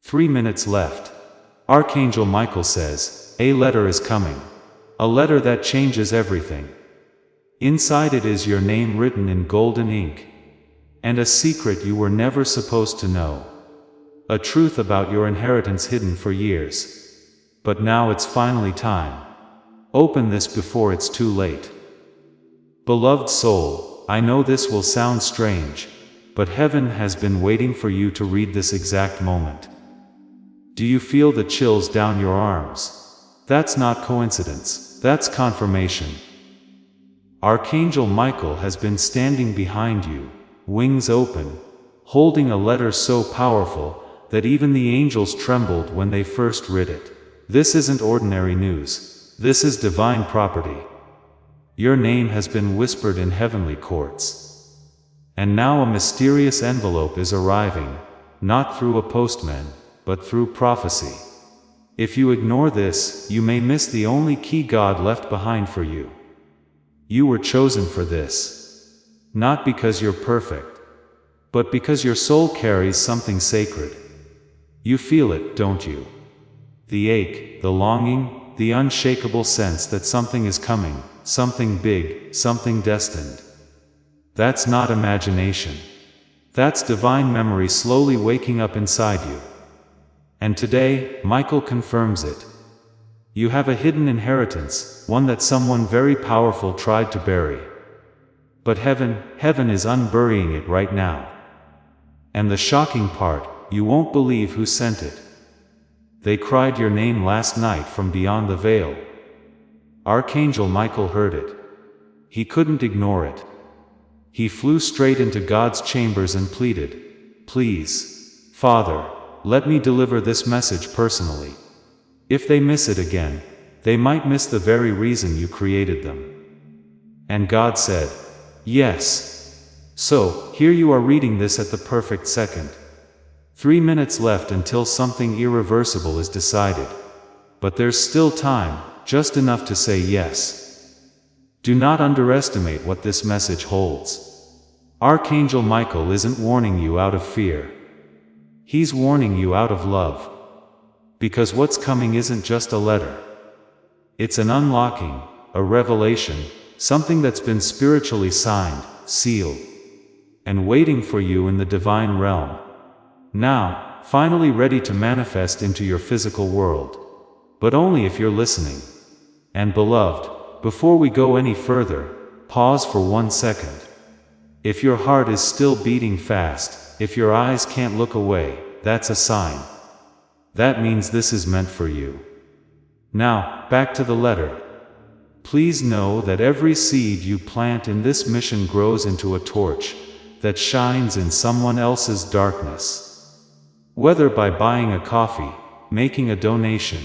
3 minutes left. Archangel Michael says, a letter is coming. A letter that changes everything. Inside it is your name written in golden ink. And a secret you were never supposed to know. A truth about your inheritance hidden for years. But now it's finally time. Open this before it's too late. Beloved soul, I know this will sound strange, but heaven has been waiting for you to read this exact moment. Do you feel the chills down your arms? That's not coincidence, that's confirmation. Archangel Michael has been standing behind you, wings open, holding a letter so powerful that even the angels trembled when they first read it. This isn't ordinary news. This is divine property. Your name has been whispered in heavenly courts. And now a mysterious envelope is arriving, not through a postman, but through prophecy. If you ignore this, you may miss the only key God left behind for you. You were chosen for this. Not because you're perfect, but because your soul carries something sacred. You feel it, don't you? The ache, the longing, the unshakable sense that something is coming, something big, something destined. That's not imagination. That's divine memory slowly waking up inside you. And today, Michael confirms it. You have a hidden inheritance, one that someone very powerful tried to bury. But heaven is unburying it right now. And the shocking part, you won't believe who sent it. They cried your name last night from beyond the veil. Archangel Michael heard it. He couldn't ignore it. He flew straight into God's chambers and pleaded, "Please, Father, let me deliver this message personally. If they miss it again, they might miss the very reason you created them." And God said, "Yes. So, here you are reading this at the perfect second. 3 minutes left until something irreversible is decided. But there's still time, just enough to say yes. Do not underestimate what this message holds. Archangel Michael isn't warning you out of fear. He's warning you out of love. Because what's coming isn't just a letter. It's an unlocking, a revelation, something that's been spiritually signed, sealed, and waiting for you in the divine realm. Now, finally ready to manifest into your physical world. But only if you're listening. And beloved, before we go any further, pause for 1 second. If your heart is still beating fast, if your eyes can't look away, that's a sign. That means this is meant for you. Now, back to the letter. Please know that every seed you plant in this mission grows into a torch that shines in someone else's darkness. Whether by buying a coffee, making a donation,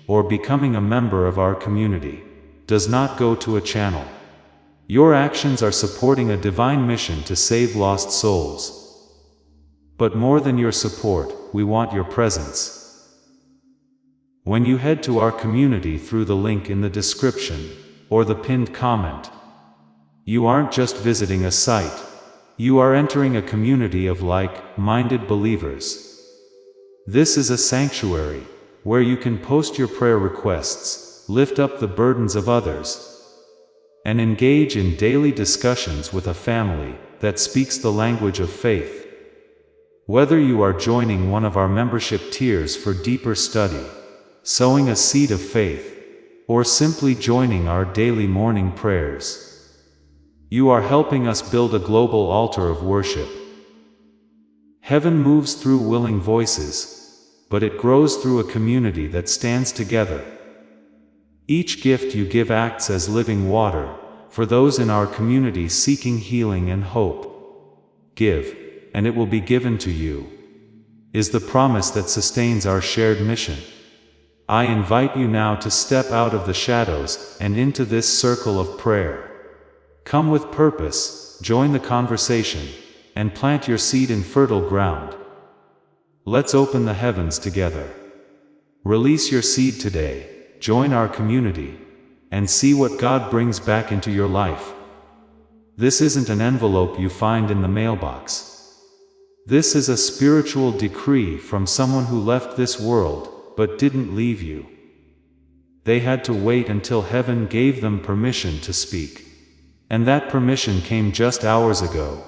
or becoming a member of our community, does not go to a channel. Your actions are supporting a divine mission to save lost souls. But more than your support, we want your presence. When you head to our community through the link in the description, or the pinned comment, you aren't just visiting a site, you are entering a community of like-minded believers. This is a sanctuary, where you can post your prayer requests, lift up the burdens of others, and engage in daily discussions with a family that speaks the language of faith. Whether you are joining one of our membership tiers for deeper study, sowing a seed of faith, or simply joining our daily morning prayers, you are helping us build a global altar of worship. Heaven moves through willing voices, but it grows through a community that stands together. Each gift you give acts as living water for those in our community seeking healing and hope. Give, and it will be given to you, is the promise that sustains our shared mission. I invite you now to step out of the shadows and into this circle of prayer. Come with purpose, join the conversation, and plant your seed in fertile ground. Let's open the heavens together. Release your seed today, join our community, and see what God brings back into your life. This isn't an envelope you find in the mailbox. This is a spiritual decree from someone who left this world, but didn't leave you. They had to wait until heaven gave them permission to speak. And that permission came just hours ago.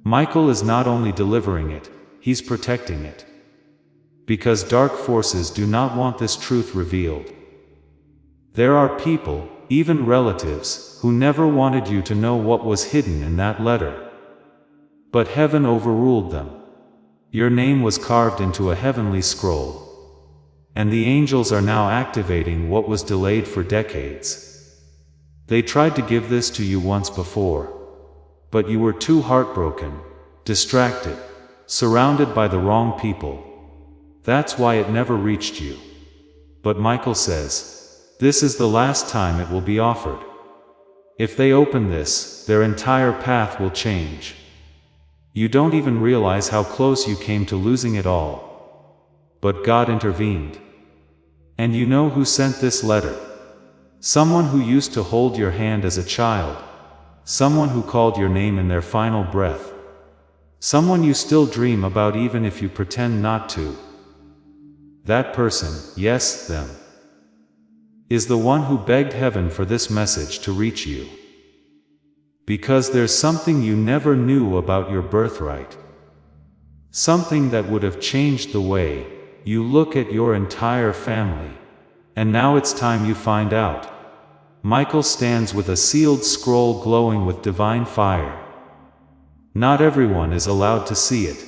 Michael is not only delivering it, he's protecting it. Because dark forces do not want this truth revealed. There are people, even relatives, who never wanted you to know what was hidden in that letter. But heaven overruled them. Your name was carved into a heavenly scroll. And the angels are now activating what was delayed for decades. They tried to give this to you once before. But you were too heartbroken, distracted, surrounded by the wrong people. That's why it never reached you. But Michael says, this is the last time it will be offered. If they open this, their entire path will change. You don't even realize how close you came to losing it all. But God intervened. And you know who sent this letter? Someone who used to hold your hand as a child. Someone who called your name in their final breath. Someone you still dream about even if you pretend not to. That person, yes, them, is the one who begged heaven for this message to reach you. Because there's something you never knew about your birthright. Something that would have changed the way you look at your entire family. And now it's time you find out. Michael stands with a sealed scroll glowing with divine fire. Not everyone is allowed to see it.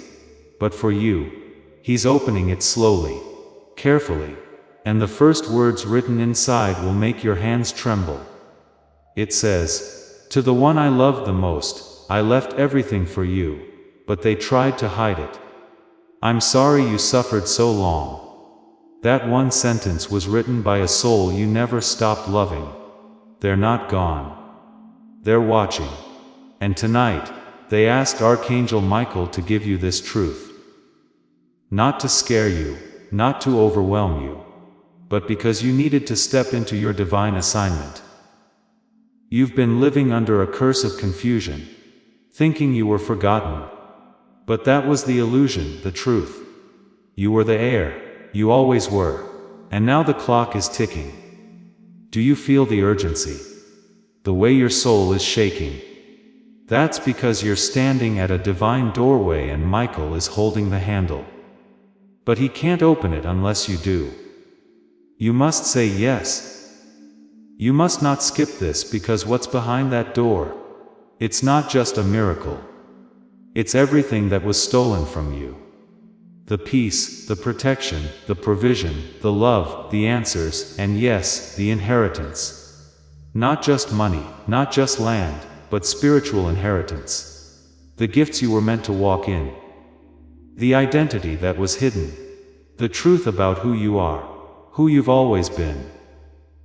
But for you, he's opening it slowly, carefully, and the first words written inside will make your hands tremble. It says, "To the one I loved the most, I left everything for you, but they tried to hide it. I'm sorry you suffered so long." That one sentence was written by a soul you never stopped loving. They're not gone. They're watching. And tonight, they asked Archangel Michael to give you this truth. Not to scare you, not to overwhelm you, but because you needed to step into your divine assignment. You've been living under a curse of confusion, thinking you were forgotten. But that was the illusion, the truth. You were the heir, you always were, and now the clock is ticking. Do you feel the urgency? The way your soul is shaking? That's because you're standing at a divine doorway and Michael is holding the handle. But he can't open it unless you do. You must say yes. You must not skip this because what's behind that door? It's not just a miracle. It's everything that was stolen from you. The peace, the protection, the provision, the love, the answers, and yes, the inheritance. Not just money, not just land, but spiritual inheritance. The gifts you were meant to walk in. The identity that was hidden. The truth about who you are, who you've always been.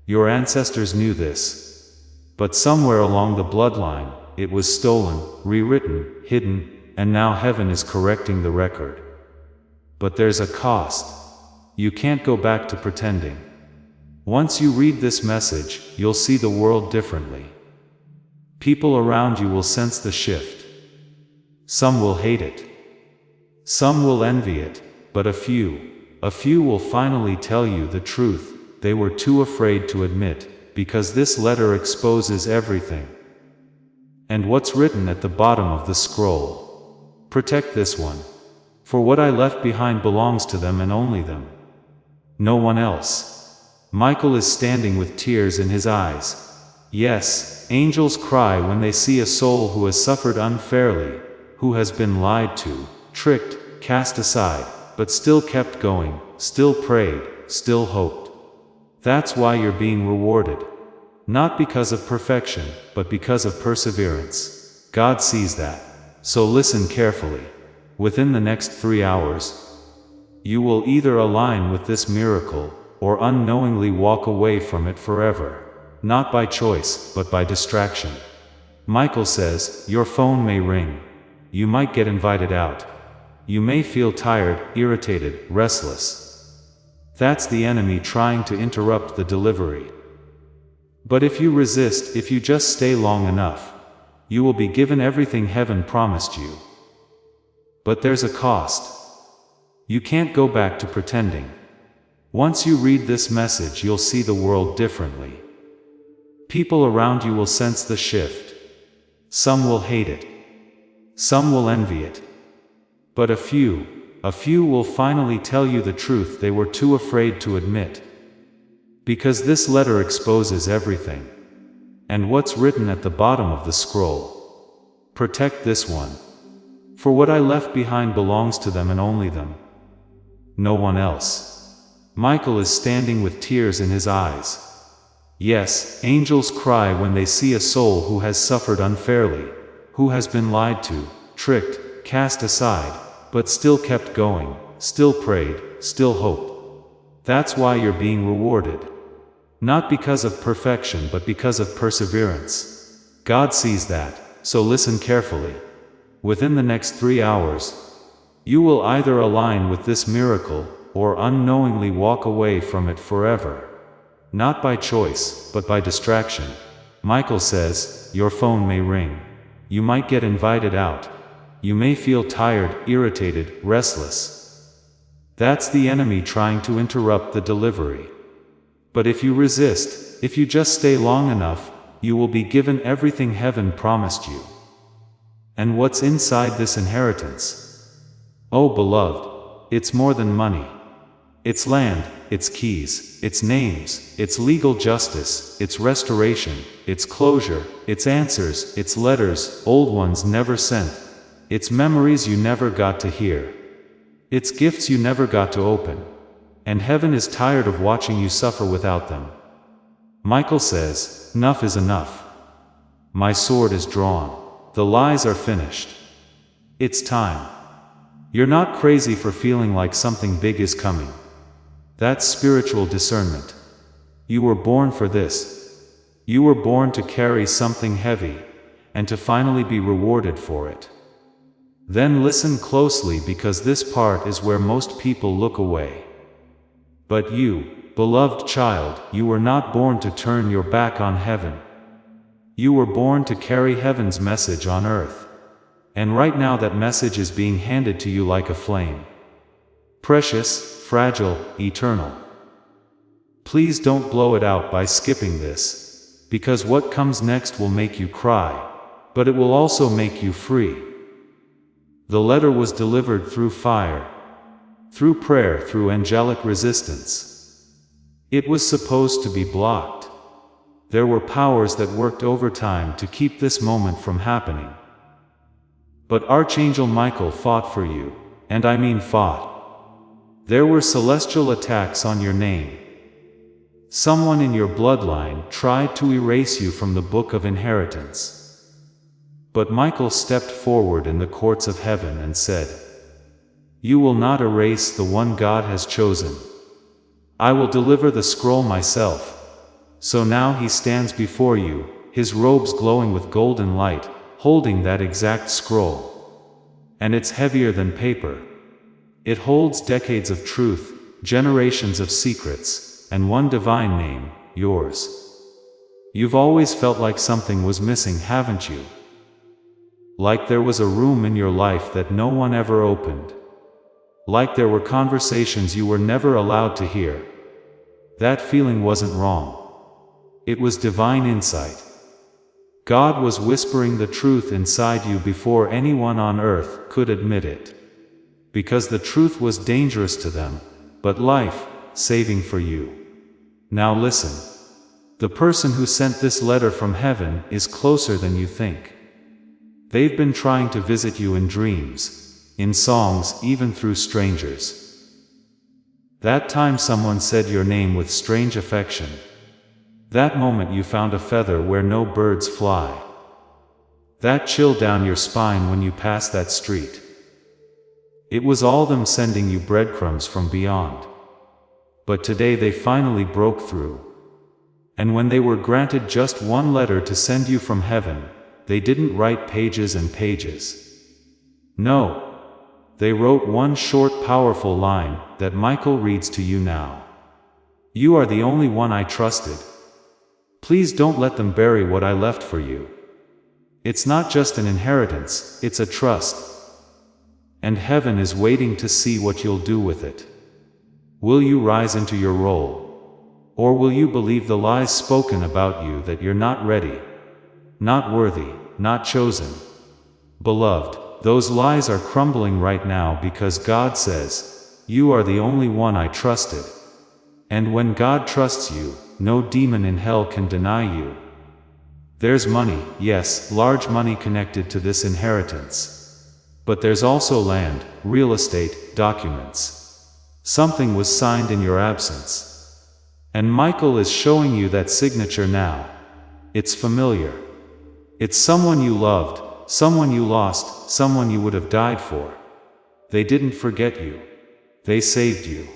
Your ancestors knew this. But somewhere along the bloodline, it was stolen, rewritten, hidden, and now heaven is correcting the record. But there's a cost. You can't go back to pretending. Once you read this message, you'll see the world differently. People around you will sense the shift. Some will hate it. Some will envy it, but a few will finally tell you the truth they were too afraid to admit, because this letter exposes everything. And what's written at the bottom of the scroll? Protect this one. For what I left behind belongs to them and only them. No one else. Michael is standing with tears in his eyes. Yes, angels cry when they see a soul who has suffered unfairly, who has been lied to, tricked, cast aside, but still kept going, still prayed, still hoped. That's why you're being rewarded. Not because of perfection, but because of perseverance. God sees that. So listen carefully. Within the next 3 hours, you will either align with this miracle, or unknowingly walk away from it forever. Not by choice, but by distraction. Michael says, your phone may ring. You might get invited out. You may feel tired, irritated, restless. That's the enemy trying to interrupt the delivery. But if you resist, if you just stay long enough, you will be given everything heaven promised you. But there's a cost. You can't go back to pretending. Once you read this message, you'll see the world differently. People around you will sense the shift. Some will hate it. Some will envy it. But a few will finally tell you the truth they were too afraid to admit. Because this letter exposes everything. And what's written at the bottom of the scroll. Protect this one. For what I left behind belongs to them and only them. No one else. Michael is standing with tears in his eyes. Yes, angels cry when they see a soul who has suffered unfairly, who has been lied to, tricked, cast aside, but still kept going, still prayed, still hoped. That's why you're being rewarded. Not because of perfection but because of perseverance. God sees that, so listen carefully. Within the next 3 hours, you will either align with this miracle, or unknowingly walk away from it forever. Not by choice, but by distraction. Michael says, your phone may ring. You might get invited out. You may feel tired, irritated, restless. That's the enemy trying to interrupt the delivery. But if you resist, if you just stay long enough, you will be given everything heaven promised you. And what's inside this inheritance? Oh beloved, it's more than money. It's land, it's keys, it's names, it's legal justice, it's restoration, it's closure, it's answers, it's letters, old ones never sent. It's memories you never got to hear. It's gifts you never got to open. And heaven is tired of watching you suffer without them. Michael says, enough is enough. My sword is drawn. The lies are finished. It's time. You're not crazy for feeling like something big is coming. That's spiritual discernment. You were born for this. You were born to carry something heavy, and to finally be rewarded for it. Then listen closely, because this part is where most people look away. But you, beloved child, you were not born to turn your back on heaven. You were born to carry heaven's message on earth. And right now that message is being handed to you like a flame. Precious, fragile, eternal. Please don't blow it out by skipping this, because what comes next will make you cry, but it will also make you free. The letter was delivered through fire, through prayer, through angelic resistance. It was supposed to be blocked. There were powers that worked overtime to keep this moment from happening. But Archangel Michael fought for you, and I mean fought. There were celestial attacks on your name. Someone in your bloodline tried to erase you from the book of inheritance. But Michael stepped forward in the courts of heaven and said, you will not erase the one God has chosen. I will deliver the scroll myself. So now he stands before you, his robes glowing with golden light, holding that exact scroll. And it's heavier than paper. It holds decades of truth, generations of secrets, and one divine name, yours. You've always felt like something was missing, haven't you? Like there was a room in your life that no one ever opened. Like there were conversations you were never allowed to hear. That feeling wasn't wrong. It was divine insight. God was whispering the truth inside you before anyone on earth could admit it. Because the truth was dangerous to them, but life-saving for you. Now listen. The person who sent this letter from heaven is closer than you think. They've been trying to visit you in dreams, in songs, even through strangers. That time someone said your name with strange affection. That moment you found a feather where no birds fly. That chill down your spine when you passed that street. It was all them sending you breadcrumbs from beyond. But today they finally broke through. And when they were granted just one letter to send you from heaven, they didn't write pages and pages. No. They wrote one short, powerful line that Michael reads to you now. You are the only one I trusted. Please don't let them bury what I left for you. It's not just an inheritance, it's a trust. and heaven is waiting to see what you'll do with it. Will you rise into your role? Or will you believe the lies spoken about you that you're not ready, not worthy, not chosen? Beloved, those lies are crumbling right now because God says, "You are the only one I trusted." And when God trusts you, no demon in hell can deny you. There's money, yes, large money connected to this inheritance. But there's also land, real estate, documents. Something was signed in your absence. And Michael is showing you that signature now. It's familiar. It's someone you loved, someone you lost, someone you would have died for. They didn't forget you. They saved you.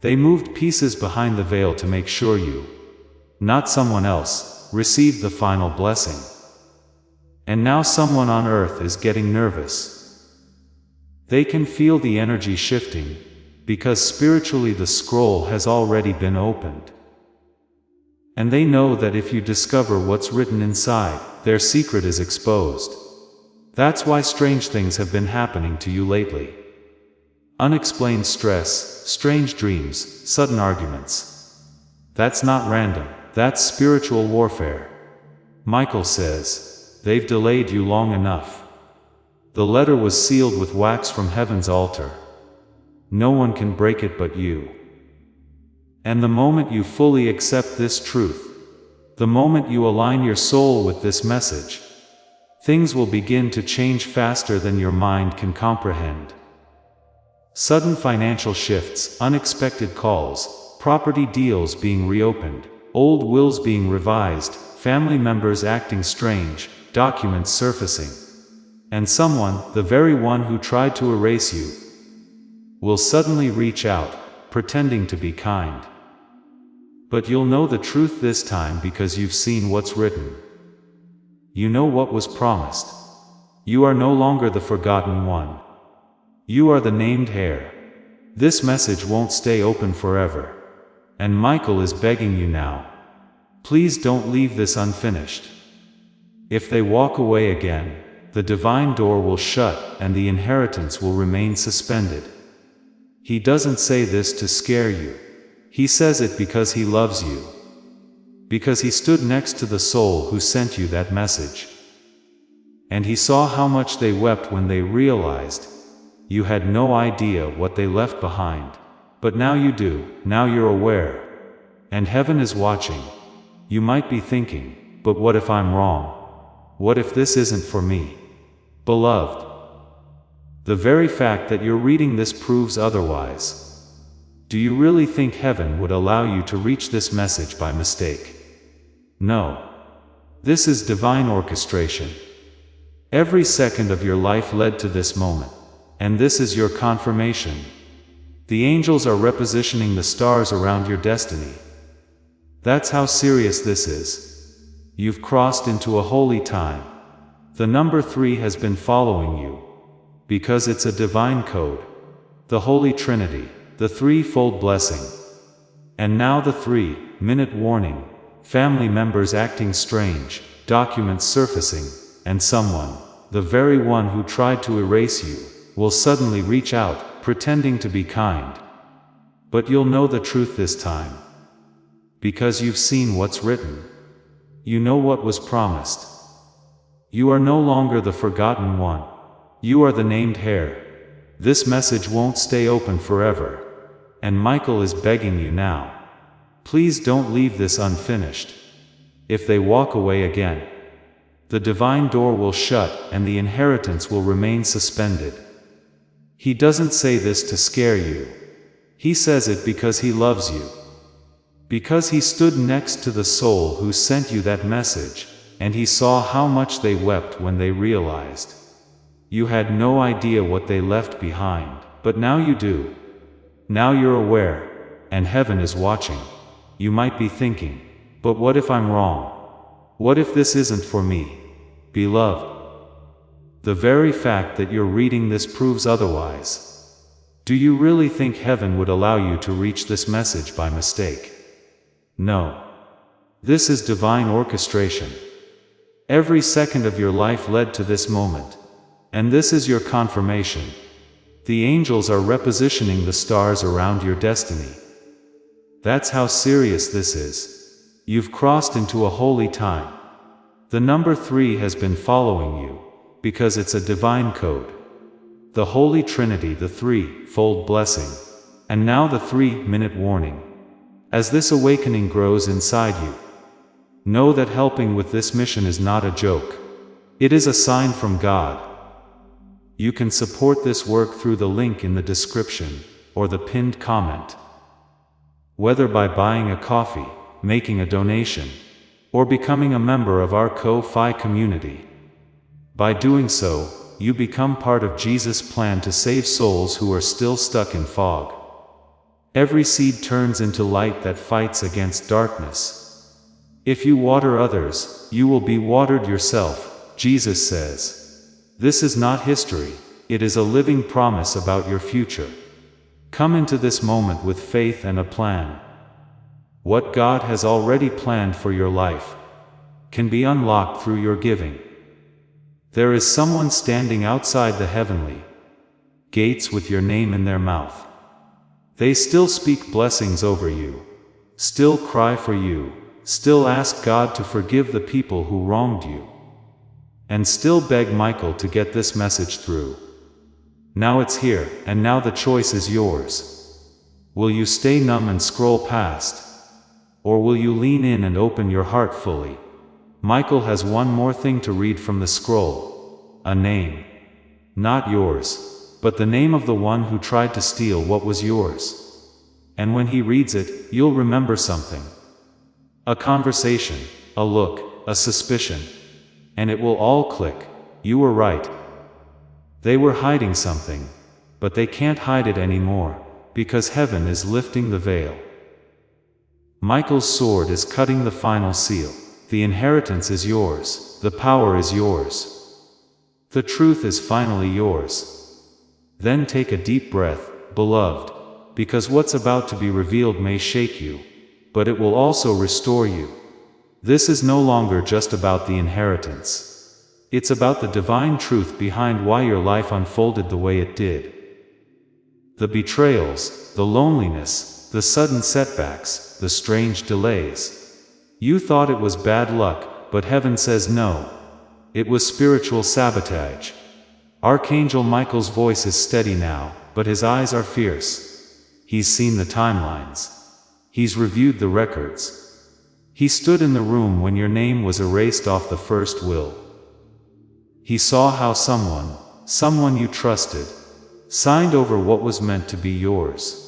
They moved pieces behind the veil to make sure you, not someone else, received the final blessing. And now someone on earth is getting nervous. They can feel the energy shifting, because spiritually the scroll has already been opened. And they know that if you discover what's written inside, their secret is exposed. That's why strange things have been happening to you lately. Unexplained stress, strange dreams, sudden arguments. That's not random, that's spiritual warfare. Michael says, they've delayed you long enough. The letter was sealed with wax from heaven's altar. No one can break it but you. And the moment you fully accept this truth, the moment you align your soul with this message, things will begin to change faster than your mind can comprehend. Sudden financial shifts, unexpected calls, property deals being reopened, old wills being revised, family members acting strange, documents surfacing. And someone, the very one who tried to erase you, will suddenly reach out, pretending to be kind. But you'll know the truth this time because you've seen what's written. You know what was promised. You are no longer the forgotten one. You are the named heir. This message won't stay open forever. And Michael is begging you now. Please don't leave this unfinished. If they walk away again, the divine door will shut and the inheritance will remain suspended. He doesn't say this to scare you. He says it because he loves you. Because he stood next to the soul who sent you that message. And he saw how much they wept when they realized you had no idea what they left behind. But now you do, now you're aware. And heaven is watching. You might be thinking, but what if I'm wrong? What if this isn't for me? Beloved, the very fact that you're reading this proves otherwise. Do you really think heaven would allow you to reach this message by mistake? No. This is divine orchestration. Every second of your life led to this moment. And this is your confirmation. The angels are repositioning the stars around your destiny. That's how serious this is. You've crossed into a holy time. The number 3 has been following you. Because it's a divine code. The Holy Trinity, the threefold blessing. And now the 3-minute warning. Family members acting strange, documents surfacing, and someone, the very one who tried to erase you, will suddenly reach out, pretending to be kind. But you'll know the truth this time. Because you've seen what's written. You know what was promised. You are no longer the forgotten one. You are the named heir. This message won't stay open forever. And Michael is begging you now. Please don't leave this unfinished. If they walk away again, the divine door will shut and the inheritance will remain suspended. He doesn't say this to scare you. He says it because he loves you. Because he stood next to the soul who sent you that message, and he saw how much they wept when they realized. You had no idea what they left behind, but now you do. Now you're aware, and heaven is watching. You might be thinking, but what if I'm wrong? What if this isn't for me? Beloved, the very fact that you're reading this proves otherwise. Do you really think heaven would allow you to reach this message by mistake? No. This is divine orchestration. Every second of your life led to this moment. And this is your confirmation. The angels are repositioning the stars around your destiny. That's how serious this is. You've crossed into a holy time. The number 3 has been following you, because it's a divine code. The Holy Trinity, the 3-fold blessing, and now the 3-minute warning. As this awakening grows inside you, know that helping with this mission is not a joke. It is a sign from God. You can support this work through the link in the description, or the pinned comment. Whether by buying a coffee, making a donation, or becoming a member of our Ko-Fi community. By doing so, you become part of Jesus' plan to save souls who are still stuck in fog. Every seed turns into light that fights against darkness. If you water others, you will be watered yourself, Jesus says. This is not history, it is a living promise about your future. Come into this moment with faith and a plan. What God has already planned for your life can be unlocked through your giving. There is someone standing outside the heavenly gates with your name in their mouth. They still speak blessings over you, still cry for you, still ask God to forgive the people who wronged you, and still beg Michael to get this message through. Now it's here, and now the choice is yours. Will you stay numb and scroll past? Or will you lean in and open your heart fully? Michael has one more thing to read from the scroll. A name. Not yours, but the name of the one who tried to steal what was yours. And when he reads it, you'll remember something. A conversation, a look, a suspicion. And it will all click. You were right. They were hiding something, but they can't hide it anymore, because heaven is lifting the veil. Michael's sword is cutting the final seal. The inheritance is yours. The power is yours. The truth is finally yours. Then take a deep breath, beloved, because what's about to be revealed may shake you, but it will also restore you. This is no longer just about the inheritance. It's about the divine truth behind why your life unfolded the way it did. The betrayals, the loneliness, the sudden setbacks, the strange delays. You thought it was bad luck, but heaven says no. It was spiritual sabotage. Archangel Michael's voice is steady now, but his eyes are fierce. He's seen the timelines. He's reviewed the records. He stood in the room when your name was erased off the first will. He saw how someone you trusted, signed over what was meant to be yours.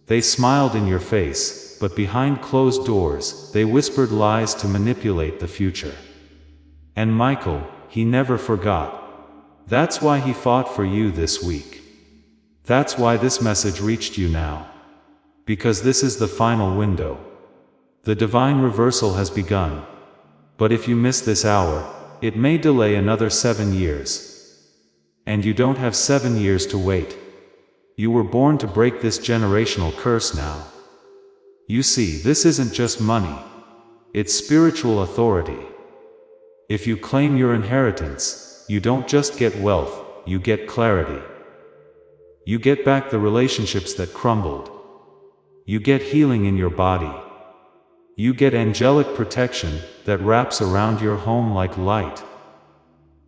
They smiled in your face, but behind closed doors, they whispered lies to manipulate the future. And Michael, he never forgot. That's why he fought for you this week. That's why this message reached you now. Because this is the final window. The divine reversal has begun. But if you miss this hour, it may delay another 7 years. And you don't have 7 years to wait. You were born to break this generational curse now. You see, this isn't just money. It's spiritual authority. If you claim your inheritance, you don't just get wealth, you get clarity. You get back the relationships that crumbled. You get healing in your body. You get angelic protection that wraps around your home like light.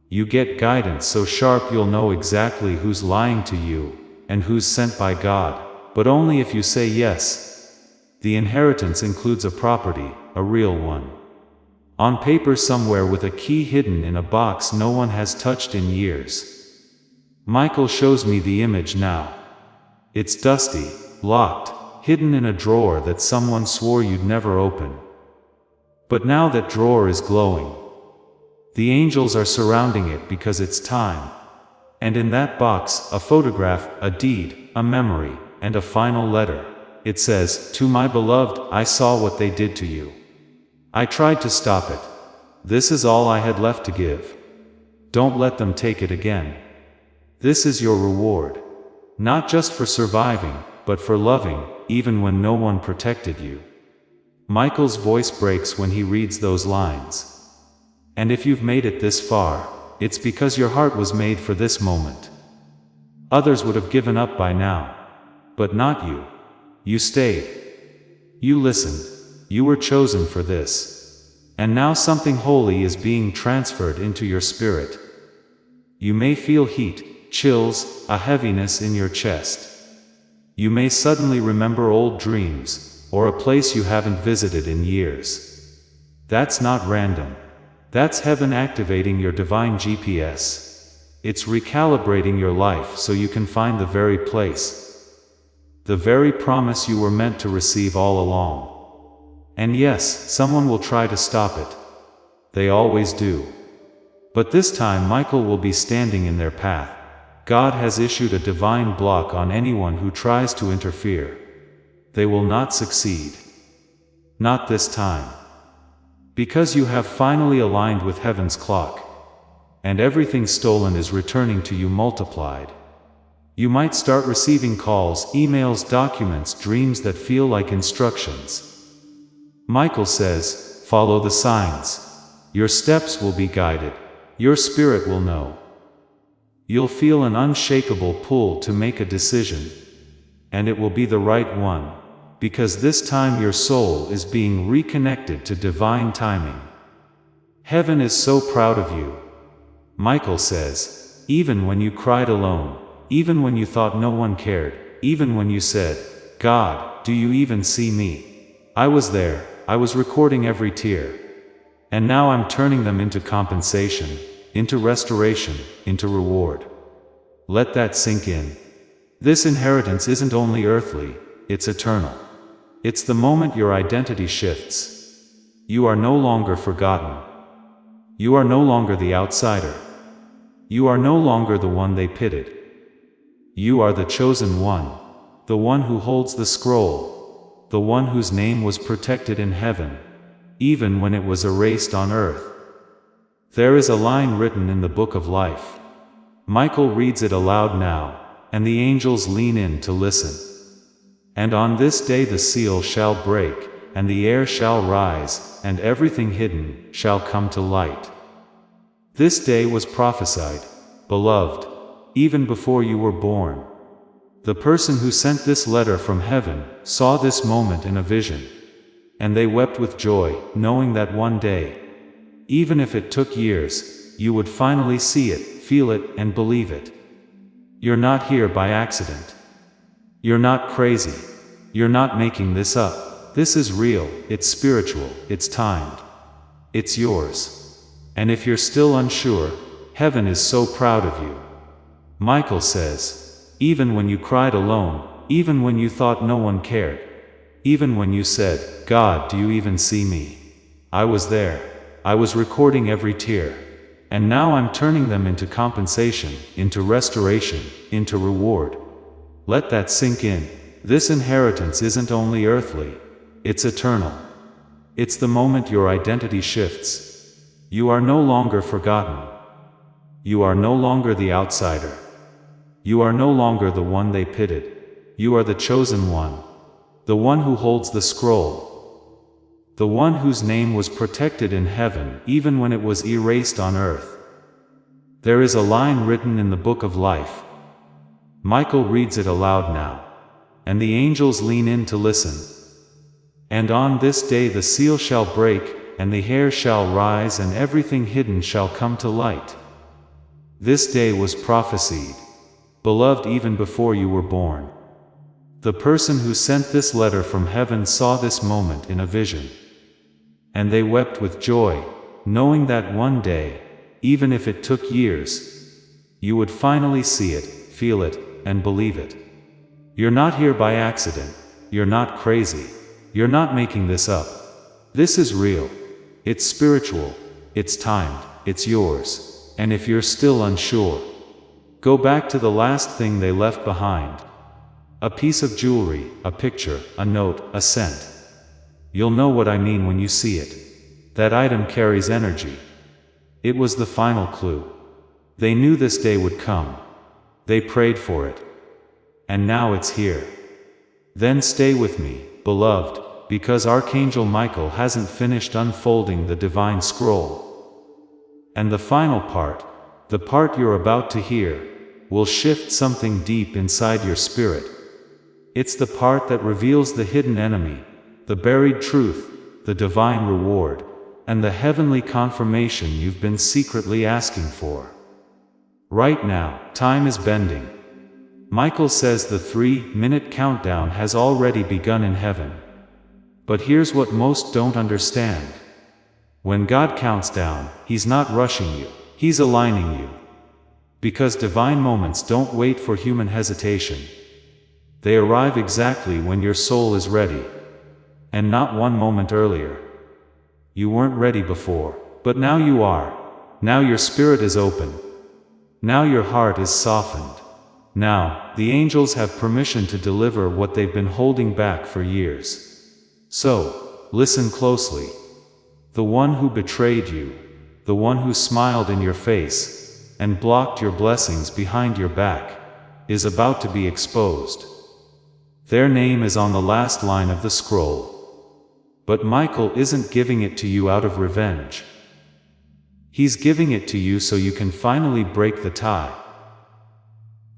You get guidance so sharp you'll know exactly who's lying to you and who's sent by God, but only if you say yes. The inheritance includes a property, a real one. On paper somewhere with a key hidden in a box no one has touched in years. Michael shows me the image now. It's dusty, locked, hidden in a drawer that someone swore you'd never open. But now that drawer is glowing. The angels are surrounding it because it's time. And in that box, a photograph, a deed, a memory, and a final letter. It says, "To my beloved, I saw what they did to you. I tried to stop it. This is all I had left to give. Don't let them take it again. This is your reward. Not just for surviving, but for loving, even when no one protected you." Michael's voice breaks when he reads those lines. And if you've made it this far, it's because your heart was made for this moment. Others would have given up by now. But not you. You stayed. You listened. You were chosen for this. And now something holy is being transferred into your spirit. You may feel heat, chills, a heaviness in your chest. You may suddenly remember old dreams, or a place you haven't visited in years. That's not random. That's heaven activating your divine GPS. It's recalibrating your life so you can find the very place, the very promise you were meant to receive all along. And yes, someone will try to stop it. They always do. But this time Michael will be standing in their path. God has issued a divine block on anyone who tries to interfere. They will not succeed. Not this time. Because you have finally aligned with heaven's clock. And everything stolen is returning to you multiplied. You might start receiving calls, emails, documents, dreams that feel like instructions. Michael says, follow the signs. Your steps will be guided. Your spirit will know. You'll feel an unshakable pull to make a decision. And it will be the right one, because this time your soul is being reconnected to divine timing. Heaven is so proud of you. Michael says, even when you cried alone, even when you thought no one cared, even when you said, God, do you even see me? I was there, I was recording every tear. And now I'm turning them into compensation, into restoration, into reward. Let that sink in. This inheritance isn't only earthly, it's eternal. It's the moment your identity shifts. You are no longer forgotten. You are no longer the outsider. You are no longer the one they pitied. You are the chosen one, the one who holds the scroll, the one whose name was protected in heaven, even when it was erased on earth. There is a line written in the book of life. Michael reads it aloud now, and the angels lean in to listen. And on this day the seal shall break, and the air shall rise, and everything hidden shall come to light. This day was prophesied, beloved, even before you were born. The person who sent this letter from heaven saw this moment in a vision. And they wept with joy, knowing that one day, even if it took years, you would finally see it, feel it, and believe it. You're not here by accident. You're not crazy. You're not making this up. This is real, it's spiritual, it's timed. It's yours. And if you're still unsure, heaven is so proud of you. Michael says, even when you cried alone, even when you thought no one cared, even when you said, God, do you even see me? I was there. I was recording every tear. And now I'm turning them into compensation, into restoration, into reward. Let that sink in. This inheritance isn't only earthly, it's eternal. It's the moment your identity shifts. You are no longer forgotten. You are no longer the outsider. You are no longer the one they pitied. You are the chosen one. The one who holds the scroll. The one whose name was protected in heaven even when it was erased on earth. There is a line written in the book of life. Michael reads it aloud now. And the angels lean in to listen. And on this day the seal shall break, and the hair shall rise, and everything hidden shall come to light. This day was prophesied, beloved, even before you were born. The person who sent this letter from heaven saw this moment in a vision. And they wept with joy, knowing that one day, even if it took years, you would finally see it, feel it, and believe it. You're not here by accident. You're not crazy. You're not making this up. This is real. It's spiritual. It's timed. It's yours. And if you're still unsure, go back to the last thing they left behind. A piece of jewelry, a picture, a note, a scent. You'll know what I mean when you see it. That item carries energy. It was the final clue. They knew this day would come. They prayed for it. And now it's here. Then stay with me, beloved, because Archangel Michael hasn't finished unfolding the divine scroll. And the final part, The part you're about to hear will shift something deep inside your spirit. It's the part that reveals the hidden enemy, the buried truth, the divine reward, and the heavenly confirmation you've been secretly asking for. Right now, time is bending. Michael says the 3-minute countdown has already begun in heaven. But here's what most don't understand. When God counts down, He's not rushing you, He's aligning you. Because divine moments don't wait for human hesitation. They arrive exactly when your soul is ready. And not one moment earlier. You weren't ready before, but now you are. Now your spirit is open. Now your heart is softened. Now, the angels have permission to deliver what they've been holding back for years. So, listen closely. The one who betrayed you, the one who smiled in your face, and blocked your blessings behind your back, is about to be exposed. Their name is on the last line of the scroll. But Michael isn't giving it to you out of revenge. He's giving it to you so you can finally break the tie.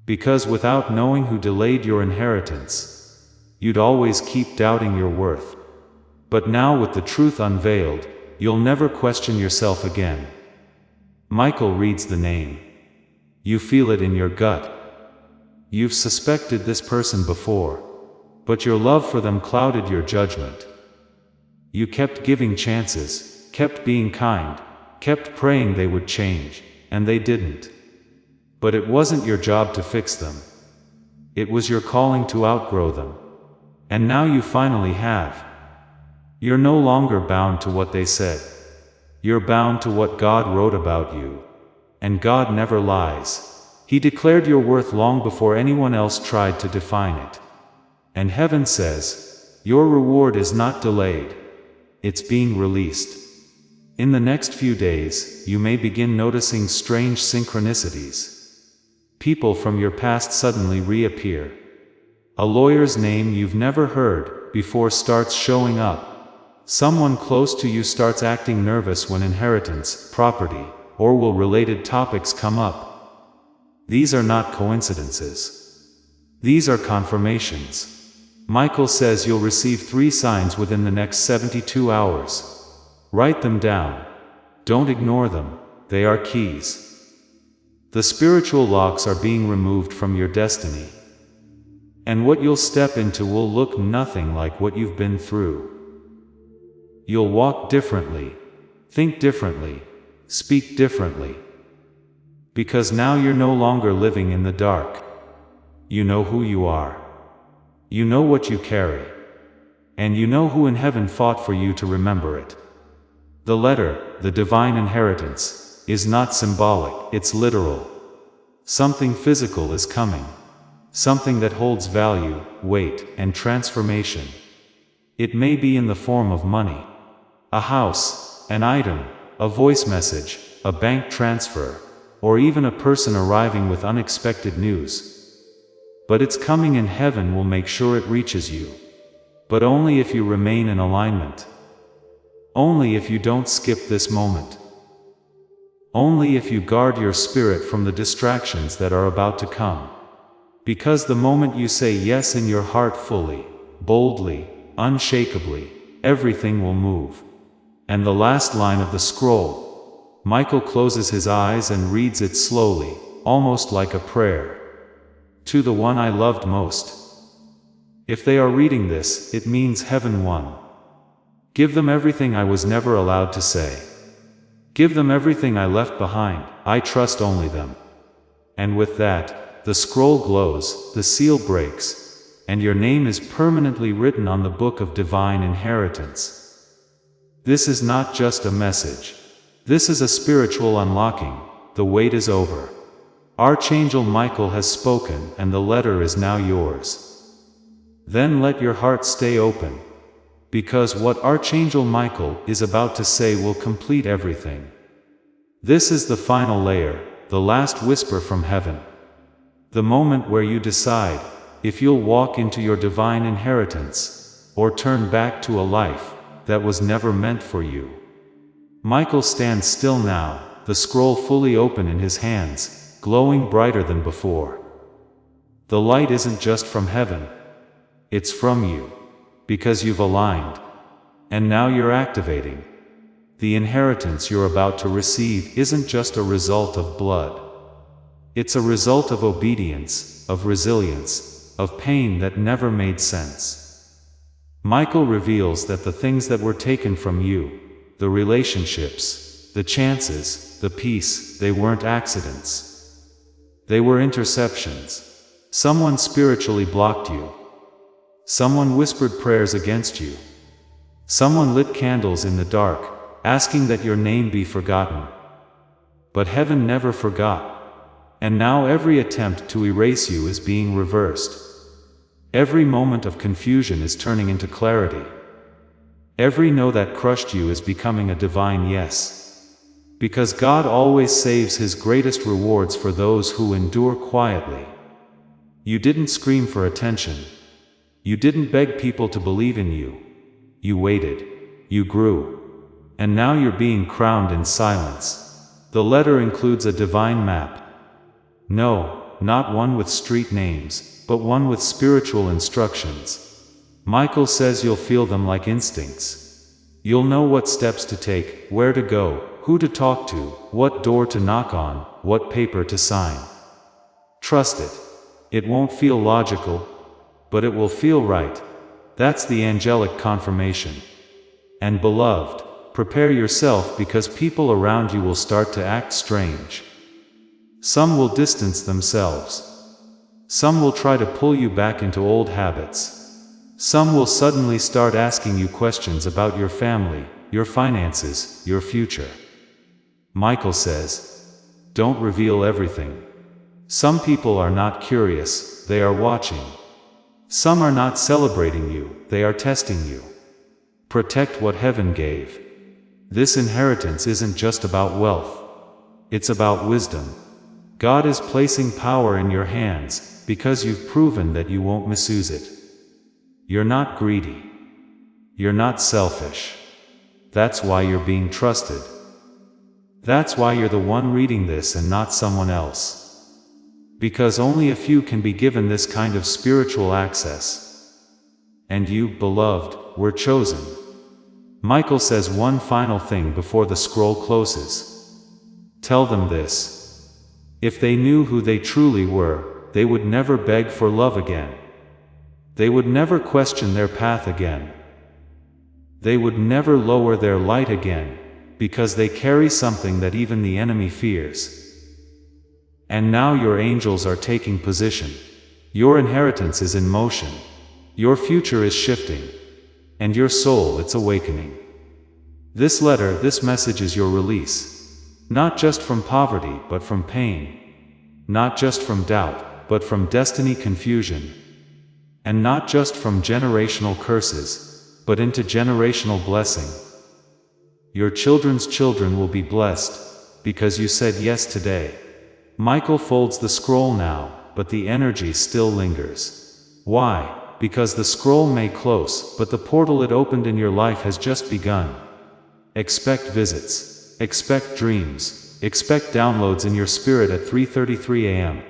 Because without knowing who delayed your inheritance, you'd always keep doubting your worth. But now with the truth unveiled, you'll never question yourself again. Michael reads the name. You feel it in your gut. You've suspected this person before, but your love for them clouded your judgment. You kept giving chances, kept being kind, kept praying they would change, and they didn't. But it wasn't your job to fix them. It was your calling to outgrow them. And now you finally have. You're no longer bound to what they said. You're bound to what God wrote about you. And God never lies. He declared your worth long before anyone else tried to define it. And heaven says, your reward is not delayed. It's being released. In the next few days, you may begin noticing strange synchronicities. People from your past suddenly reappear. A lawyer's name you've never heard before starts showing up. Someone close to you starts acting nervous when inheritance, property, or will-related topics come up. These are not coincidences. These are confirmations. Michael says you'll receive 3 signs within the next 72 hours. Write them down. Don't ignore them, they are keys. The spiritual locks are being removed from your destiny. And what you'll step into will look nothing like what you've been through. You'll walk differently, think differently, speak differently. Because now you're no longer living in the dark. You know who you are. You know what you carry. And you know who in heaven fought for you to remember it. The letter, the divine inheritance, is not symbolic, it's literal. Something physical is coming. Something that holds value, weight, and transformation. It may be in the form of money. A house, an item, a voice message, a bank transfer, or even a person arriving with unexpected news. But its coming in heaven will make sure it reaches you. But only if you remain in alignment. Only if you don't skip this moment. Only if you guard your spirit from the distractions that are about to come. Because the moment you say yes in your heart fully, boldly, unshakably, everything will move. And the last line of the scroll. Michael closes his eyes and reads it slowly, almost like a prayer. To the one I loved most. If they are reading this, it means heaven won. Give them everything I was never allowed to say. Give them everything I left behind, I trust only them. And with that, the scroll glows, the seal breaks, and your name is permanently written on the book of divine inheritance. This is not just a message. This is a spiritual unlocking. The wait is over. Archangel Michael has spoken, and the letter is now yours. Then let your heart stay open. Because what Archangel Michael is about to say will complete everything. This is the final layer, the last whisper from heaven. The moment where you decide if you'll walk into your divine inheritance, or turn back to a life that was never meant for you. Michael stands still now, the scroll fully open in his hands, glowing brighter than before. The light isn't just from heaven. It's from you. Because you've aligned. And now you're activating. The inheritance you're about to receive isn't just a result of blood. It's a result of obedience, of resilience, of pain that never made sense. Michael reveals that the things that were taken from you, the relationships, the chances, the peace, they weren't accidents. They were interceptions. Someone spiritually blocked you. Someone whispered prayers against you. Someone lit candles in the dark, asking that your name be forgotten. But heaven never forgot. And now every attempt to erase you is being reversed. Every moment of confusion is turning into clarity. Every no that crushed you is becoming a divine yes. Because God always saves His greatest rewards for those who endure quietly. You didn't scream for attention. You didn't beg people to believe in you. You waited. You grew. And now you're being crowned in silence. The letter includes a divine map. No, not one with street names, but one with spiritual instructions. Michael says you'll feel them like instincts. You'll know what steps to take, where to go, who to talk to, what door to knock on, what paper to sign. Trust it. It won't feel logical, but it will feel right. That's the angelic confirmation. And beloved, prepare yourself because people around you will start to act strange. Some will distance themselves. Some will try to pull you back into old habits. Some will suddenly start asking you questions about your family, your finances, your future. Michael says, don't reveal everything. Some people are not curious, they are watching. Some are not celebrating you, they are testing you. Protect what heaven gave. This inheritance isn't just about wealth. It's about wisdom. God is placing power in your hands, because you've proven that you won't misuse it. You're not greedy. You're not selfish. That's why you're being trusted. That's why you're the one reading this and not someone else. Because only a few can be given this kind of spiritual access. And you, beloved, were chosen. Michael says one final thing before the scroll closes. Tell them this. If they knew who they truly were, they would never beg for love again. They would never question their path again. They would never lower their light again, because they carry something that even the enemy fears. And now your angels are taking position. Your inheritance is in motion. Your future is shifting. And your soul, it's awakening. This letter, this message is your release. Not just from poverty, but from pain. Not just from doubt, but from destiny confusion. And not just from generational curses, but into generational blessing. Your children's children will be blessed, because you said yes today. Michael folds the scroll now, but the energy still lingers. Why? Because the scroll may close, but the portal it opened in your life has just begun. Expect visits. Expect dreams. Expect downloads in your spirit at 3:33 a.m.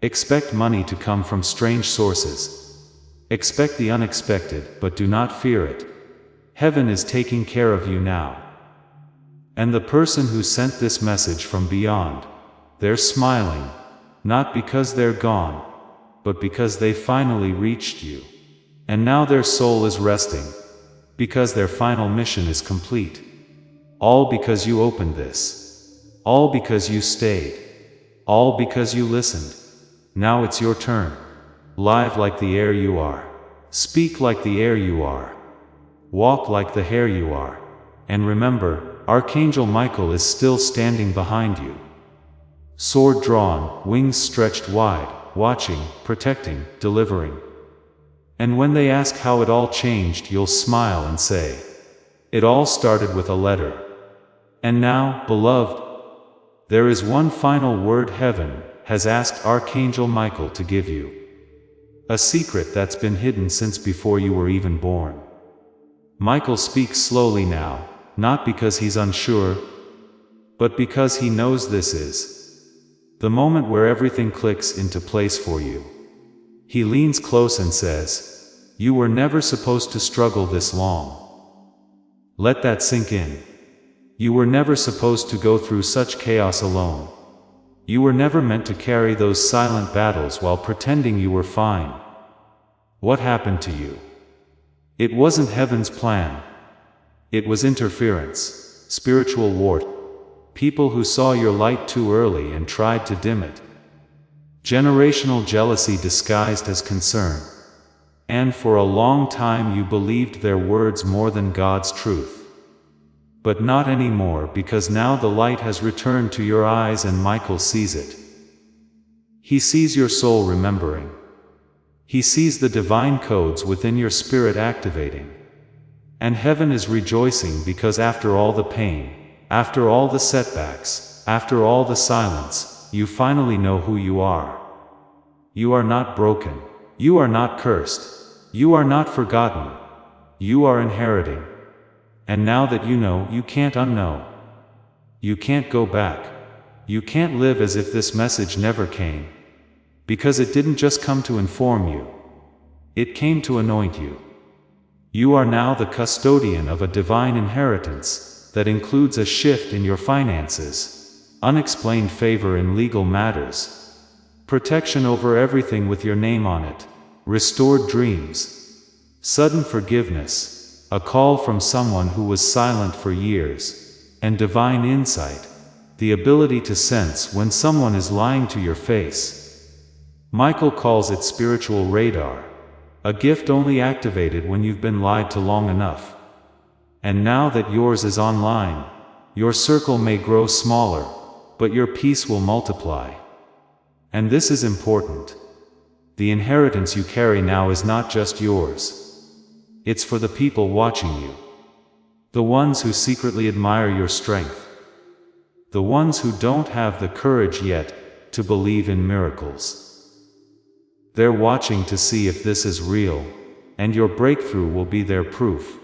Expect money to come from strange sources. Expect the unexpected, but do not fear it. Heaven is taking care of you now. And the person who sent this message from beyond, they're smiling, not because they're gone, but because they finally reached you. And now their soul is resting, because their final mission is complete. All because you opened this. All because you stayed. All because you listened. Now it's your turn. Live like the air you are. Speak like the air you are. Walk like the hair you are. And remember, Archangel Michael is still standing behind you. Sword drawn, wings stretched wide, watching, protecting, delivering. And when they ask how it all changed, you'll smile and say, it all started with a letter. And now, beloved, there is one final word heaven has asked Archangel Michael to give you. A secret that's been hidden since before you were even born. Michael speaks slowly now, not because he's unsure, but because he knows this is the moment where everything clicks into place for you. He leans close and says, "You were never supposed to struggle this long." Let that sink in. You were never supposed to go through such chaos alone. You were never meant to carry those silent battles while pretending you were fine. What happened to you? It wasn't heaven's plan. It was interference, spiritual warfare. People who saw your light too early and tried to dim it. Generational jealousy disguised as concern. And for a long time you believed their words more than God's truth. But not anymore, because now the light has returned to your eyes and Michael sees it. He sees your soul remembering. He sees the divine codes within your spirit activating. And heaven is rejoicing because after all the pain, after all the setbacks, after all the silence, you finally know who you are. You are not broken. You are not cursed. You are not forgotten. You are inheriting. And now that you know, you can't unknow. You can't go back. You can't live as if this message never came. Because it didn't just come to inform you. It came to anoint you. You are now the custodian of a divine inheritance that includes a shift in your finances, unexplained favor in legal matters, protection over everything with your name on it, restored dreams, sudden forgiveness, a call from someone who was silent for years, and divine insight, the ability to sense when someone is lying to your face. Michael calls it spiritual radar, a gift only activated when you've been lied to long enough. And now that yours is online, your circle may grow smaller, but your peace will multiply. And this is important. The inheritance you carry now is not just yours. It's for the people watching you. The ones who secretly admire your strength. The ones who don't have the courage yet to believe in miracles. They're watching to see if this is real, and your breakthrough will be their proof.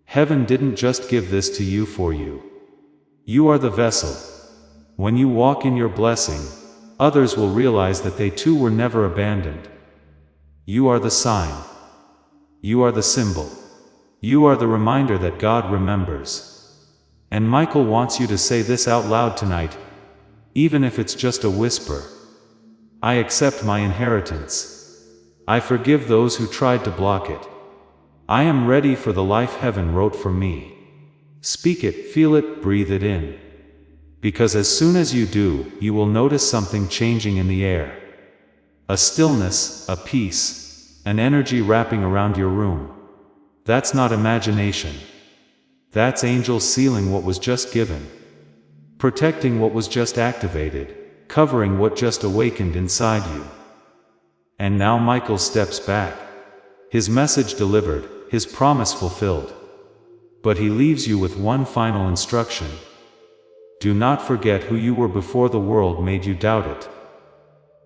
Heaven didn't just give this to you for you. You are the vessel. When you walk in your blessing, others will realize that they too were never abandoned. You are the sign. You are the symbol. You are the reminder that God remembers. And Michael wants you to say this out loud tonight, even if it's just a whisper. I accept my inheritance. I forgive those who tried to block it. I am ready for the life heaven wrote for me. Speak it, feel it, breathe it in. Because as soon as you do, you will notice something changing in the air. A stillness, a peace, an energy wrapping around your room. That's not imagination. That's angels sealing what was just given. Protecting what was just activated, covering what just awakened inside you. And now Michael steps back. His message delivered, his promise fulfilled. But he leaves you with one final instruction. Do not forget who you were before the world made you doubt it.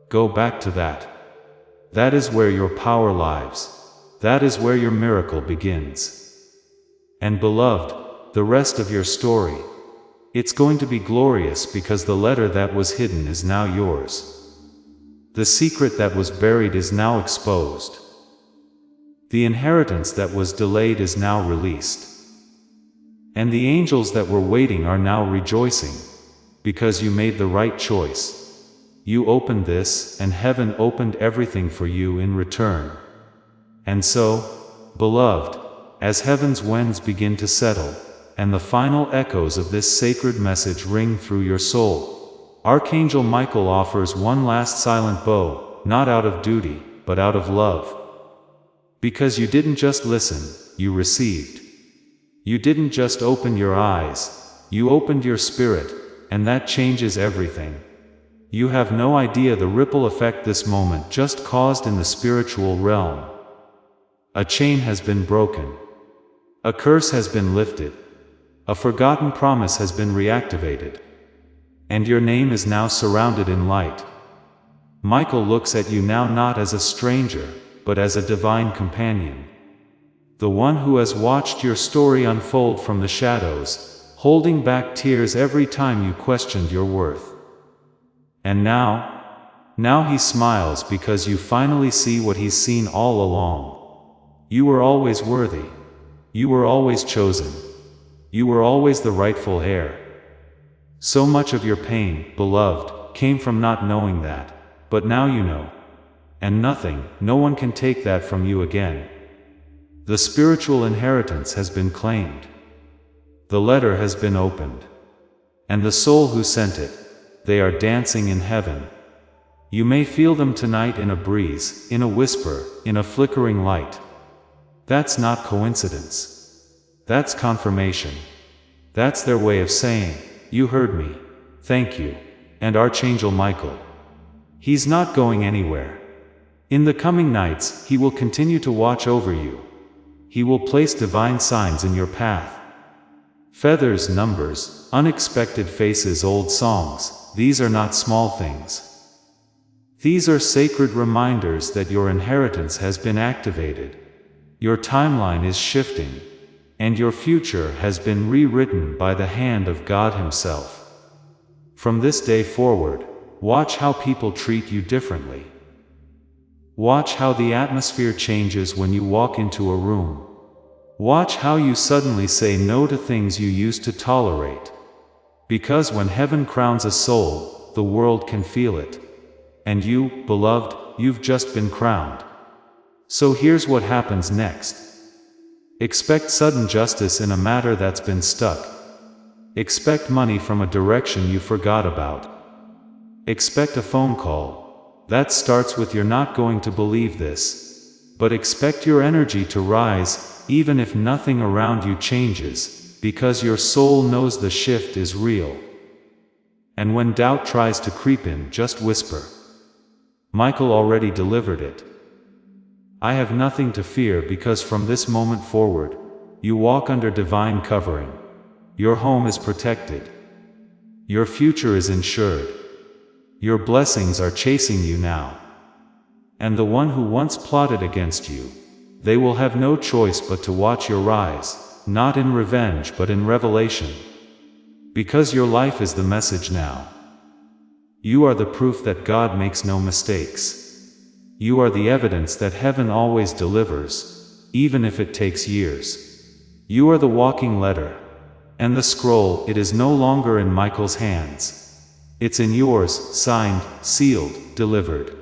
Go back to that. That is where your power lies. That is where your miracle begins. And beloved, the rest of your story, it's going to be glorious because the letter that was hidden is now yours. The secret that was buried is now exposed. The inheritance that was delayed is now released. And the angels that were waiting are now rejoicing, because you made the right choice. You opened this, and heaven opened everything for you in return. And so, beloved, as heaven's winds begin to settle, and the final echoes of this sacred message ring through your soul, Archangel Michael offers one last silent bow, not out of duty, but out of love. Because you didn't just listen, you received. You didn't just open your eyes, you opened your spirit, and that changes everything. You have no idea the ripple effect this moment just caused in the spiritual realm. A chain has been broken. A curse has been lifted. A forgotten promise has been reactivated. And your name is now surrounded in light. Michael looks at you now not as a stranger, but as a divine companion. The one who has watched your story unfold from the shadows, holding back tears every time you questioned your worth. And now he smiles because you finally see what he's seen all along. You were always worthy. You were always chosen. You were always the rightful heir. So much of your pain, beloved, came from not knowing that, but now you know. And no one can take that from you again. The spiritual inheritance has been claimed. The letter has been opened. And the soul who sent it, they are dancing in heaven. You may feel them tonight in a breeze, in a whisper, in a flickering light. That's not coincidence. That's confirmation. That's their way of saying, "You heard me. Thank you." And Archangel Michael, he's not going anywhere. In the coming nights, he will continue to watch over you. He will place divine signs in your path. Feathers, numbers, unexpected faces, old songs, these are not small things. These are sacred reminders that your inheritance has been activated. Your timeline is shifting, and your future has been rewritten by the hand of God Himself. From this day forward, watch how people treat you differently. Watch how the atmosphere changes when you walk into a room. Watch how you suddenly say no to things you used to tolerate. Because when heaven crowns a soul, the world can feel it. And you, beloved, you've just been crowned. So here's what happens next. Expect sudden justice in a matter that's been stuck. Expect money from a direction you forgot about. Expect a phone call. That starts with "You're not going to believe this." But expect your energy to rise, even if nothing around you changes, because your soul knows the shift is real. And when doubt tries to creep in, just whisper, "Michael already delivered it. I have nothing to fear, because from this moment forward, you walk under divine covering. Your home is protected. Your future is insured. Your blessings are chasing you now. And the one who once plotted against you, they will have no choice but to watch your rise, not in revenge but in revelation. Because your life is the message now. You are the proof that God makes no mistakes. You are the evidence that heaven always delivers, even if it takes years. You are the walking letter. And the scroll, it is no longer in Michael's hands. It's in yours, signed, sealed, delivered.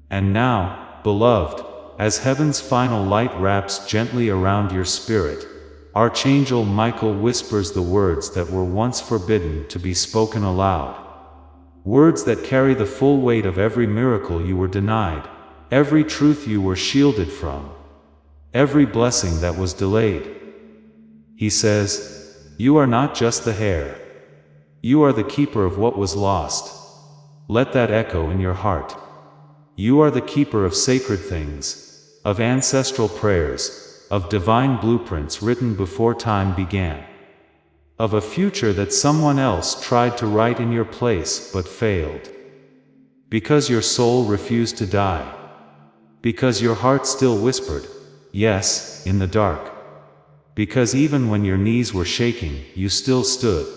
And now, beloved, as heaven's final light wraps gently around your spirit, Archangel Michael whispers the words that were once forbidden to be spoken aloud. Words that carry the full weight of every miracle you were denied, every truth you were shielded from, every blessing that was delayed. He says, "You are not just the heir. You are the keeper of what was lost." Let that echo in your heart. You are the keeper of sacred things, of ancestral prayers, of divine blueprints written before time began, of a future that someone else tried to write in your place but failed. Because your soul refused to die. Because your heart still whispered, yes, in the dark. Because even when your knees were shaking, you still stood.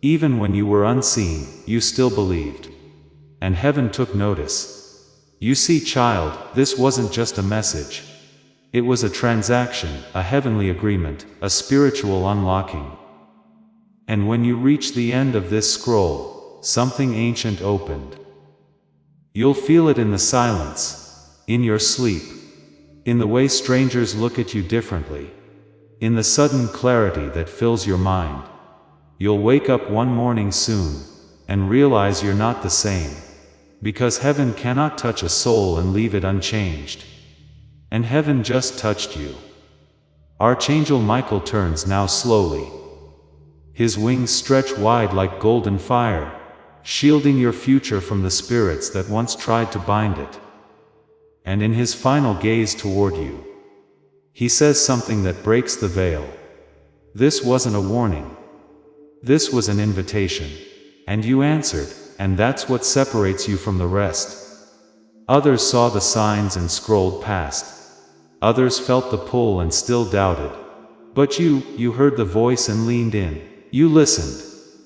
Even when you were unseen, you still believed. And heaven took notice. You see, child, this wasn't just a message. It was a transaction, a heavenly agreement, a spiritual unlocking. And when you reach the end of this scroll, something ancient opened. You'll feel it in the silence, in your sleep, in the way strangers look at you differently, in the sudden clarity that fills your mind. You'll wake up one morning soon, and realize you're not the same. Because heaven cannot touch a soul and leave it unchanged. And heaven just touched you. Archangel Michael turns now slowly. His wings stretch wide like golden fire, shielding your future from the spirits that once tried to bind it. And in his final gaze toward you, he says something that breaks the veil. This wasn't a warning. This was an invitation. And you answered, and that's what separates you from the rest. Others saw the signs and scrolled past. Others felt the pull and still doubted. But you heard the voice and leaned in. You listened.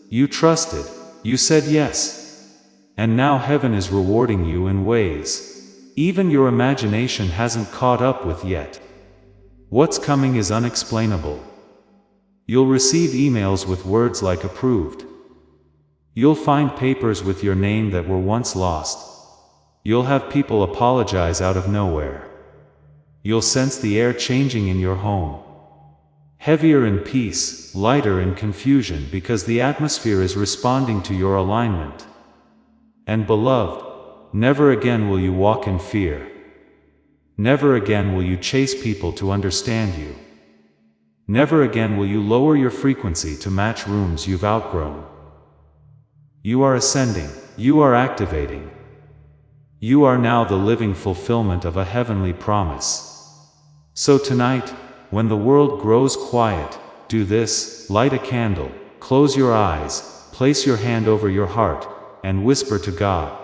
You trusted. You said yes. And now heaven is rewarding you in ways even your imagination hasn't caught up with yet. What's coming is unexplainable. You'll receive emails with words like approved. You'll find papers with your name that were once lost. You'll have people apologize out of nowhere. You'll sense the air changing in your home. Heavier in peace, lighter in confusion, because the atmosphere is responding to your alignment. And beloved, never again will you walk in fear. Never again will you chase people to understand you. Never again will you lower your frequency to match rooms you've outgrown. You are ascending. You are activating. You are now the living fulfillment of a heavenly promise. So tonight, when the world grows quiet, do this: light a candle, close your eyes, place your hand over your heart, and whisper to God,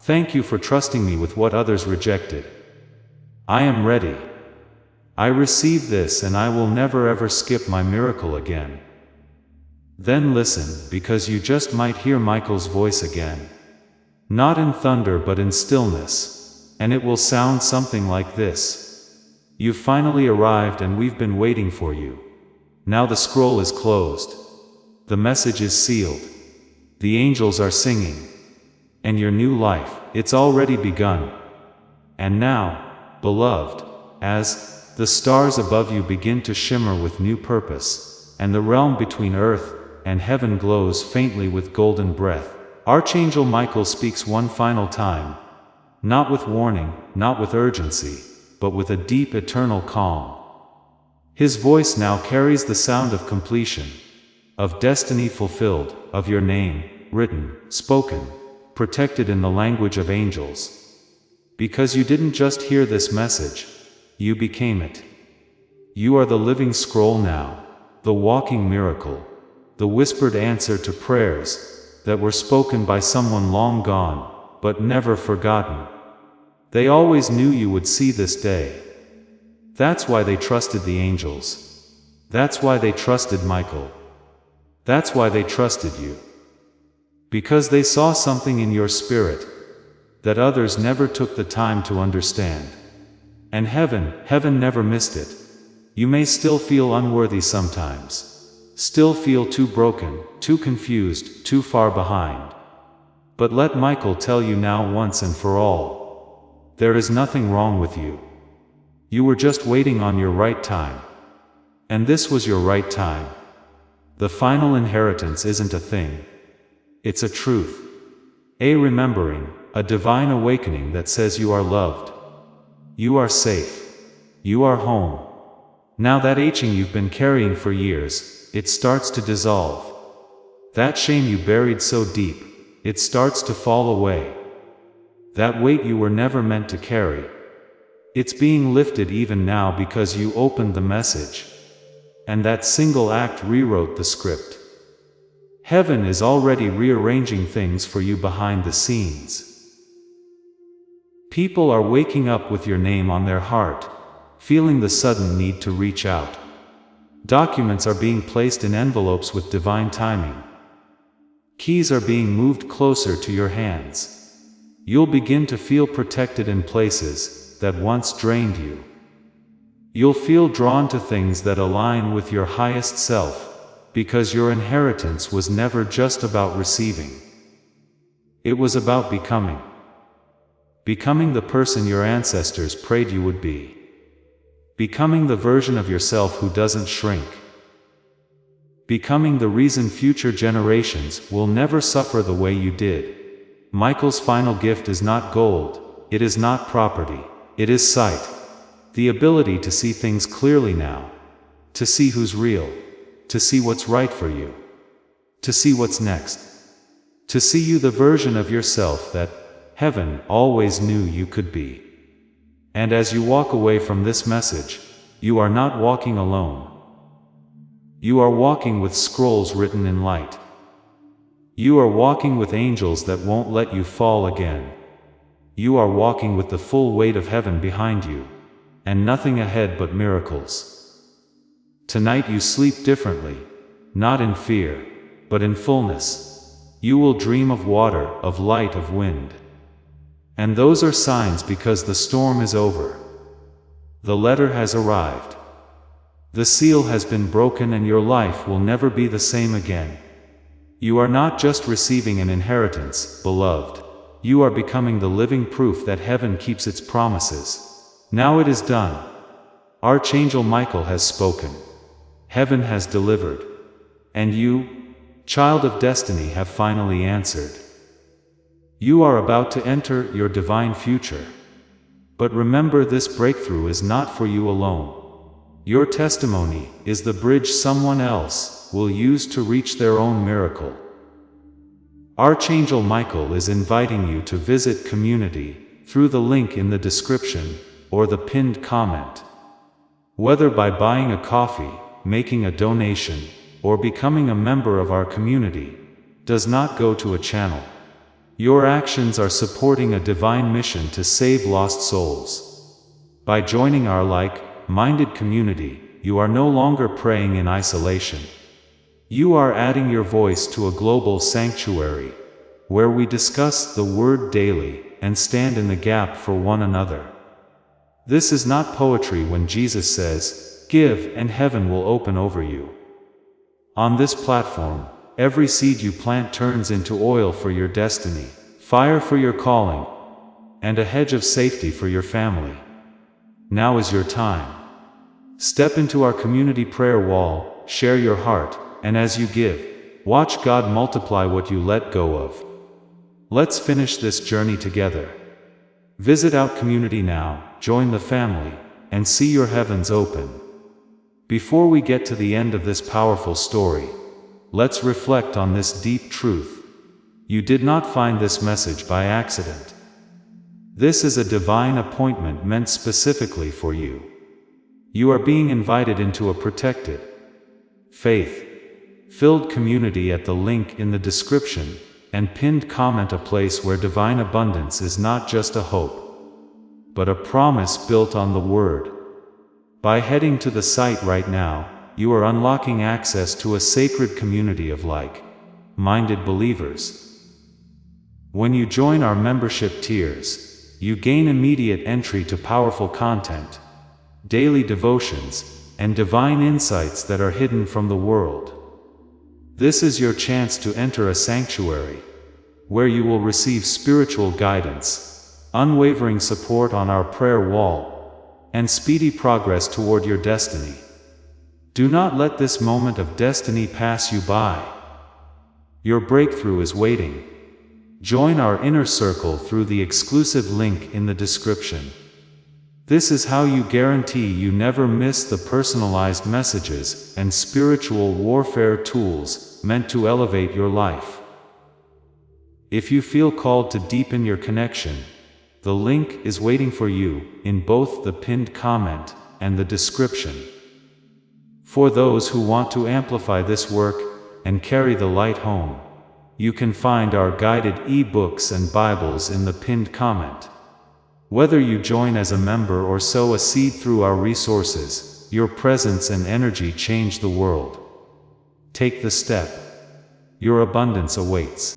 "Thank you for trusting me with what others rejected. I am ready. I receive this, and I will never ever skip my miracle again." Then listen, because you just might hear Michael's voice again. Not in thunder but in stillness. And it will sound something like this: "You've finally arrived and we've been waiting for you. Now the scroll is closed. The message is sealed. The angels are singing. And your new life, it's already begun. And now, beloved, as the stars above you begin to shimmer with new purpose, and the realm between earth and heaven glows faintly with golden breath, Archangel Michael speaks one final time, not with warning, not with urgency, but with a deep eternal calm. His voice now carries the sound of completion, of destiny fulfilled, of your name, written, spoken, protected in the language of angels. Because you didn't just hear this message, you became it. You are the living scroll now, the walking miracle, the whispered answer to prayers that were spoken by someone long gone, but never forgotten. They always knew you would see this day. That's why they trusted the angels. That's why they trusted Michael. That's why they trusted you. Because they saw something in your spirit that others never took the time to understand. And heaven never missed it. You may still feel unworthy sometimes. Still feel too broken, too confused, too far behind. But let Michael tell you now once and for all, there is nothing wrong with you. You were just waiting on your right time. And this was your right time. The final inheritance isn't a thing. It's a truth. A remembering, a divine awakening that says you are loved. You are safe. You are home. Now that aching you've been carrying for years, it starts to dissolve. That shame you buried so deep, it starts to fall away. That weight you were never meant to carry, it's being lifted even now because you opened the message. And that single act rewrote the script. Heaven is already rearranging things for you behind the scenes. People are waking up with your name on their heart, feeling the sudden need to reach out. Documents are being placed in envelopes with divine timing. Keys are being moved closer to your hands. You'll begin to feel protected in places that once drained you. You'll feel drawn to things that align with your highest self, because your inheritance was never just about receiving. It was about becoming. Becoming the person your ancestors prayed you would be. Becoming the version of yourself who doesn't shrink. Becoming the reason future generations will never suffer the way you did. Michael's final gift is not gold, it is not property, it is sight. The ability to see things clearly now. To see who's real. To see what's right for you. To see what's next. To see you the version of yourself that heaven always knew you could be. And as you walk away from this message, you are not walking alone. You are walking with scrolls written in light. You are walking with angels that won't let you fall again. You are walking with the full weight of heaven behind you, and nothing ahead but miracles. Tonight you sleep differently, not in fear, but in fullness. You will dream of water, of light, of wind. And those are signs because the storm is over. The letter has arrived. The seal has been broken and your life will never be the same again. You are not just receiving an inheritance, beloved. You are becoming the living proof that heaven keeps its promises. Now it is done. Archangel Michael has spoken. Heaven has delivered. And you, child of destiny, have finally answered. You are about to enter your divine future. But remember, this breakthrough is not for you alone. Your testimony is the bridge someone else will use to reach their own miracle. Archangel Michael is inviting you to visit community through the link in the description or the pinned comment. Whether by buying a coffee, making a donation, or becoming a member of our community, does not go to a channel. Your actions are supporting a divine mission to save lost souls. By joining our like-minded community, you are no longer praying in isolation. You are adding your voice to a global sanctuary, where we discuss the Word daily and stand in the gap for one another. This is not poetry when Jesus says, "Give, and heaven will open over you." On this platform, every seed you plant turns into oil for your destiny, fire for your calling, and a hedge of safety for your family. Now is your time. Step into our community prayer wall, share your heart, and as you give, watch God multiply what you let go of. Let's finish this journey together. Visit our community now, join the family, and see your heavens open. Before we get to the end of this powerful story, let's reflect on this deep truth. You did not find this message by accident. This is a divine appointment meant specifically for you. You are being invited into a protected, faith-filled community at the link in the description and pinned comment, a place where divine abundance is not just a hope, but a promise built on the Word. By heading to the site right now, you are unlocking access to a sacred community of like-minded believers. When you join our membership tiers, you gain immediate entry to powerful content, daily devotions, and divine insights that are hidden from the world. This is your chance to enter a sanctuary, where you will receive spiritual guidance, unwavering support on our prayer wall, and speedy progress toward your destiny. Do not let this moment of destiny pass you by. Your breakthrough is waiting. Join our inner circle through the exclusive link in the description. This is how you guarantee you never miss the personalized messages and spiritual warfare tools meant to elevate your life. If you feel called to deepen your connection, the link is waiting for you in both the pinned comment and the description. For those who want to amplify this work and carry the light home, you can find our guided e-books and Bibles in the pinned comment. Whether you join as a member or sow a seed through our resources, your presence and energy change the world. Take the step. Your abundance awaits.